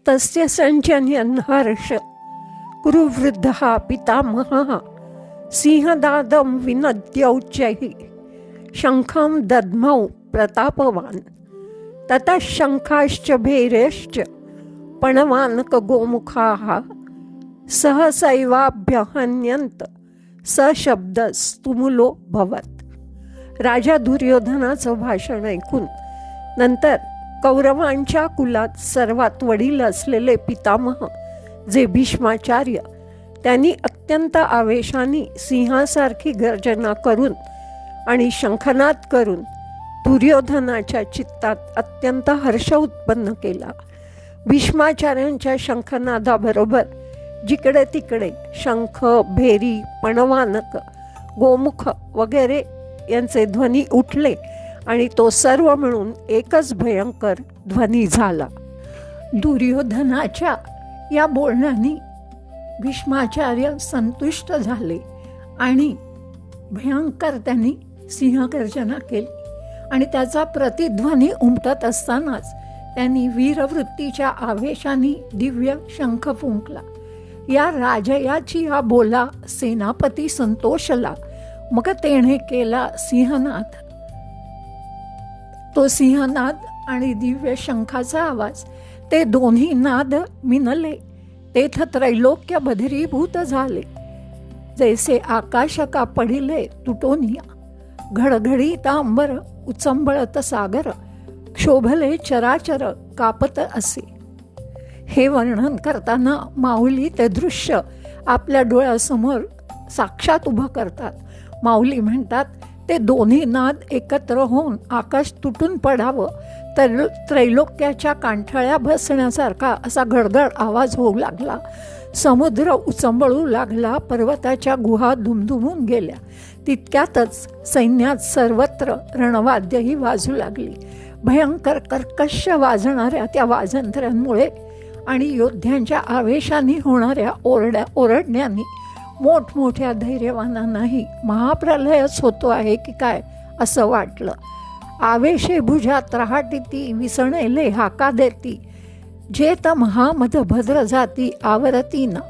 तस्य संजन्यन् हर्ष कुरुवृद्धः पितामहः सिंहदादं विनद्यौच्चैः शङ्खं दद्मौ प्रतापवान् ततः शङ्खाश्च भैरश्च पणवानकगोमुखाः सहसैवाभ्यहन्यन्त सशब्दस्तुमुलो भवत्. राजा दुर्योधनाचं भाषण ऐकून नंतर कौरवांच्या कुलात सर्वात वडील असलेले पितामह जे भीष्माचार्य त्यांनी अत्यंत आवेशाने सिंहासारखी गर्जना करून आणि शंखनाद करून दुर्योधनाच्या चित्तात अत्यंत हर्ष उत्पन्न केला. भीष्माचार्यांच्या शंखनादाबरोबर जिकडे तिकडे शंख, भेरी, पणवानक, गोमुख वगैरे यांचे ध्वनी उठले आणि तो सर्व मिळून एकच भयंकर ध्वनी झाला. दुर्योधनाच्या या बोलण्याने भीष्माचार्य संतुष्ट झाले आणि भयंकर त्यांनी सिंहगर्जना केली आणि त्याचा प्रतिध्वनी उमटत असतानाच त्यांनी वीरवृत्तीच्या आवेशाने दिव्य शंख फुंकला. या राजयाची हा बोला सेनापती संतोषला. मग तेणे केला सिंहनाद. तो सिंहनाद आणि दिव्य शंखाचा आवाज ते दोन्ही नाद मिनले. तेथ त्रैलोक्य बधिरीभूत झाले. जैसे आकाश का पडिले तुटोनिया घडघडी तांबर उचंबळत सागर क्षोभले चराचर कापत असे. हे वर्णन करताना माऊली ते दृश्य आपल्या डोळ्यासमोर साक्षात उभं करतात. माऊली म्हणतात ते दोन्ही नाद एकत्र होऊन आकाश तुटून पडावं तर त्रैलोक्याच्या कांठळ्या बसण्यासारखा असा गडगड आवाज होऊ लागला. समुद्र उचंबळू लागला. पर्वताच्या गुहा धुमधुमून गेल्या. तितक्यातच सैन्यात सर्वत्र रणवाद्यही वाजू लागली. भयंकर कर्कश वाजणाऱ्या त्या वाजंत्र्यांमुळे आणि योद्ध्यांच्या आवेशाने होणाऱ्या ओरडण्याने मोठमोठ्या धैर्यवानांनाही महाप्रलयच होतो आहे की काय असं वाटलं. आवेशे भुजात रहाटिती विसणेले हाका देती जेत महामध भद्र जाती आवरती ना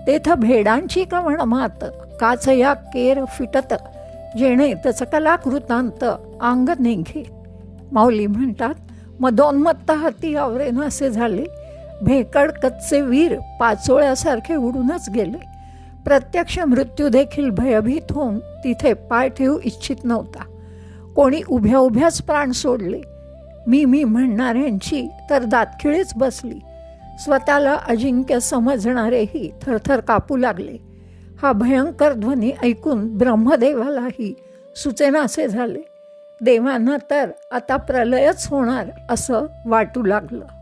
तेथ भेडांची कवण मात काचया केर फिटत जेणे तचकलाकृतांत अंग निघे. माऊली म्हणतात मदोन्मत्त हाती आवरेनासे झाले. भेकड कच्चे वीर पाचोळ्यासारखे उडूनच गेले. प्रत्यक्ष मृत्यू देखील भयभीत होऊन तिथे पाय ठेवू इच्छित नव्हता. कोणी उभ्या उभ्याच प्राण सोडले. मी म्हणणाऱ्यांची तर दातखिळीच बसली. स्वतःला अजिंक्य समजणारेही थरथर कापू लागले. हा भयंकर ध्वनी ऐकून ब्रह्मदेवालाही सुचेनासे झाले. देवांना तर आता प्रलयच होणार असं वाटू लागलं.